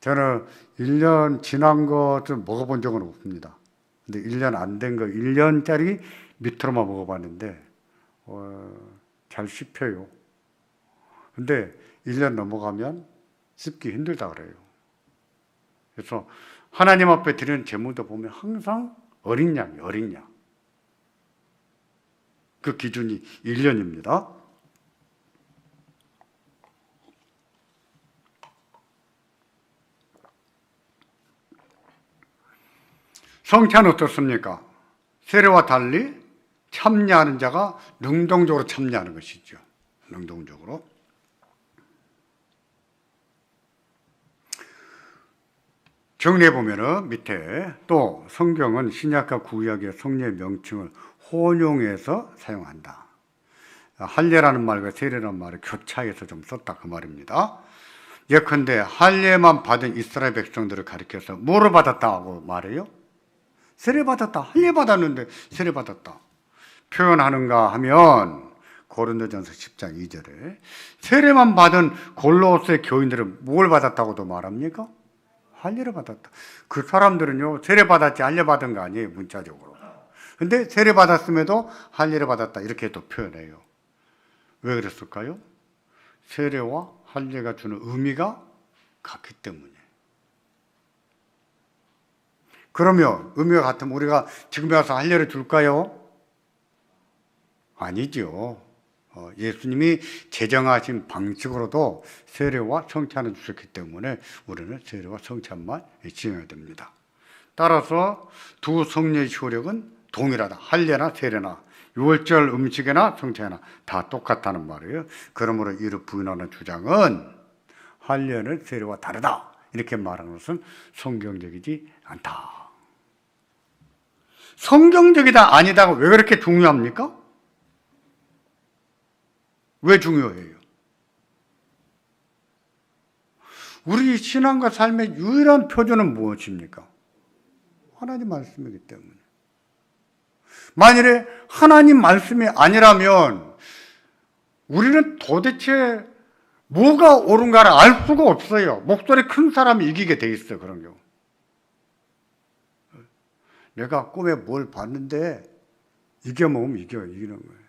저는 1년 지난 것을 먹어본 적은 없습니다. 근데 1년 안 된 거, 1년짜리 밑으로만 먹어봤는데 잘 씹혀요. 근데 1년 넘어가면 씹기 힘들다 그래요. 그래서 하나님 앞에 드리는 제물도 보면 항상 어린 양이에요. 어린 양. 그 기준이 1년입니다. 성찬은 어떻습니까? 세례와 달리 참여하는 자가 능동적으로 참여하는 것이죠. 능동적으로. 정리해보면 밑에 또 성경은 신약과 구약의 성례의 명칭을 혼용해서 사용한다. 할례라는 말과 세례라는 말을 교차해서 좀 썼다 그 말입니다. 예컨대 할례만 받은 이스라엘 백성들을 가리켜서 뭐를 받았다고 말해요? 세례 받았다. 할례 받았는데 세례 받았다. 표현하는가 하면 고린도전서 10장 2절에 세례만 받은 골로새 교인들은 뭘 받았다고도 말합니까? 할례를 받았다. 그 사람들은요 세례 받았지 할례 받은 거 아니에요 문자적으로. 근데 세례 받았음에도 할례를 받았다 이렇게 또 표현해요. 왜 그랬을까요? 세례와 할례가 주는 의미가 같기 때문에. 그러면 의미가 같으면 우리가 지금에 와서 할례를 줄까요? 아니죠. 예수님이 제정하신 방식으로도 세례와 성찬을 주셨기 때문에 우리는 세례와 성찬만 지행해야 됩니다. 따라서 두 성례의 효력은 동일하다. 할례나 세례나 유월절 음식이나 성찬이나 다 똑같다는 말이에요. 그러므로 이를 부인하는 주장은 할례는 세례와 다르다. 이렇게 말하는 것은 성경적이지 않다. 성경적이다 아니다가 왜 그렇게 중요합니까? 왜 중요해요? 우리 신앙과 삶의 유일한 표준은 무엇입니까? 하나님 말씀이기 때문에. 만일에 하나님 말씀이 아니라면 우리는 도대체 뭐가 옳은가를 알 수가 없어요. 목소리 큰 사람이 이기게 돼 있어요. 그런 경우. 내가 꿈에 뭘 봤는데 이겨먹으면 이기는 거예요.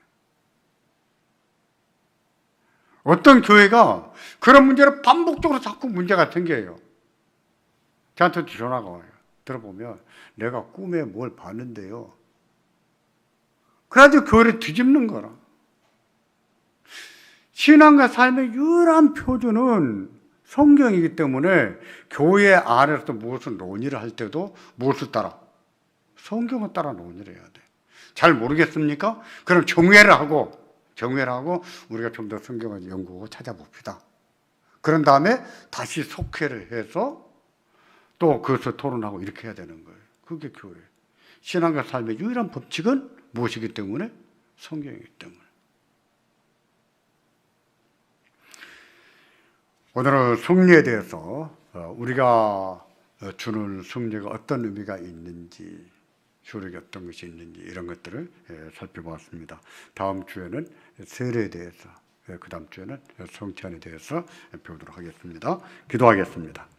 어떤 교회가 그런 문제를 반복적으로 자꾸 문제가 생겨요. 저한테 전화가 와요. 들어보면 내가 꿈에 뭘 봤는데요. 그래가지고 교회를 뒤집는 거라. 신앙과 삶의 유일한 표준은 성경이기 때문에 교회 안에서 무엇을 논의를 할 때도 무엇을 따라? 성경을 따라 논의를 해야 돼. 잘 모르겠습니까? 그럼 정회를 하고 우리가 좀 더 성경을 연구하고 찾아봅시다. 그런 다음에 다시 속회를 해서 또 그것을 토론하고 이렇게 해야 되는 거예요. 그게 교회. 신앙과 삶의 유일한 법칙은 무엇이기 때문에? 성경이기 때문에. 오늘은 승리에 대해서 우리가 주는 승리가 어떤 의미가 있는지, 효력이 어떤 것이 있는지 이런 것들을 살펴보았습니다. 다음 주에는 세례에 대해서, 그 다음 주에는 성찬에 대해서 배우도록 하겠습니다. 기도하겠습니다.